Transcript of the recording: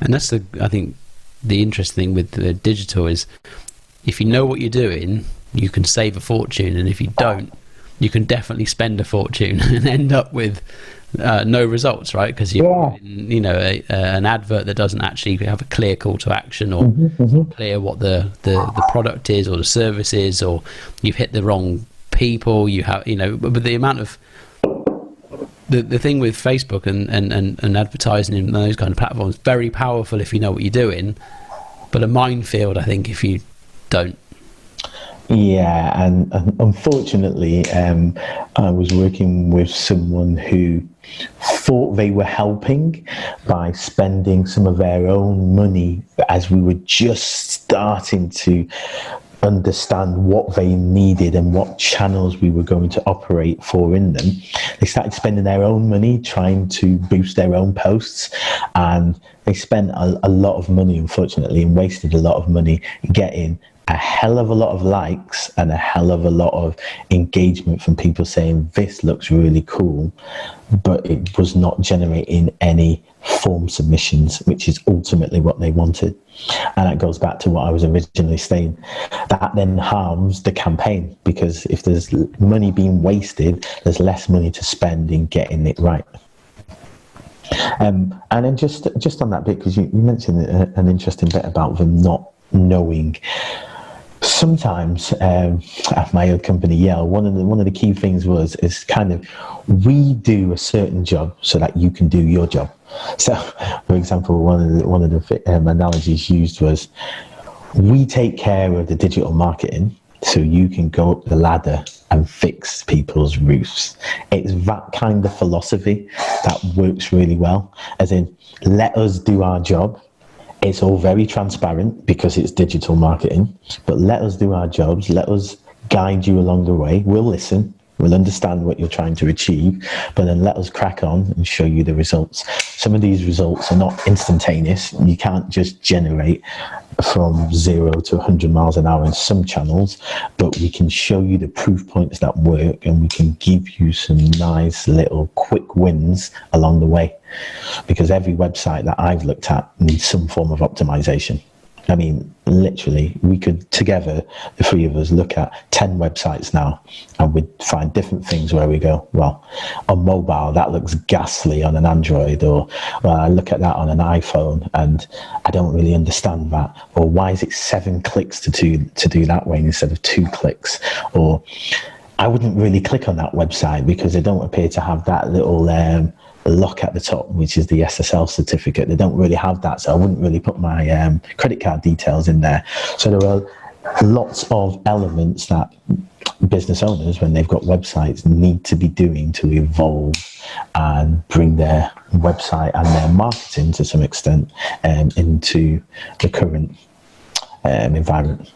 And that's I think the interesting thing with the digital is, if you know what you're doing, you can save a fortune, and if you don't, you can definitely spend a fortune and end up with no results, right? Because you're putting, an advert that doesn't actually have a clear call to action, or clear what the product is or the service is, or you've hit the wrong people. You have, but the amount of the thing with Facebook and advertising in those kind of platforms, very powerful if you know what you're doing, but a minefield, I think, if you don't. Yeah, and unfortunately, I was working with someone who thought they were helping by spending some of their own money as we were just starting to understand what they needed and what channels we were going to operate for in them. They started spending their own money trying to boost their own posts, and they spent a lot of money, unfortunately, and wasted a lot of money getting a hell of a lot of likes and a hell of a lot of engagement from people saying this looks really cool, but it was not generating any form submissions, which is ultimately what they wanted. And that goes back to what I was originally saying. That then harms the campaign, because if there's money being wasted, there's less money to spend in getting it right. And then just on that bit, because you mentioned an interesting bit about them not knowing. Sometimes at my old company, Yale, one of the key things is kind of, we do a certain job so that you can do your job. So, for example, one of the analogies used was, we take care of the digital marketing so you can go up the ladder and fix people's roofs. It's that kind of philosophy that works really well, as in, let us do our job. It's all very transparent because it's digital marketing, but let us do our jobs. Let us guide you along the way. We'll listen. We'll understand what you're trying to achieve, but then let us crack on and show you the results. Some of these results are not instantaneous. You can't just generate from 0 to 100 miles an hour in some channels, but we can show you the proof points that work, and we can give you some nice little quick wins along the way. Because every website that I've looked at needs some form of optimization. I mean, literally, we could together, the three of us, look at 10 websites now, and we'd find different things where we go, well, on mobile, that looks ghastly on an Android, or well, I look at that on an iPhone and I don't really understand that. Or why is it 7 clicks to do that way instead of 2 clicks? Or I wouldn't really click on that website because they don't appear to have that little lock at the top, which is the SSL certificate. They don't really have that, so I wouldn't really put my credit card details in there. So there are lots of elements that business owners, when they've got websites, need to be doing to evolve and bring their website and their marketing to some extent into the current environment.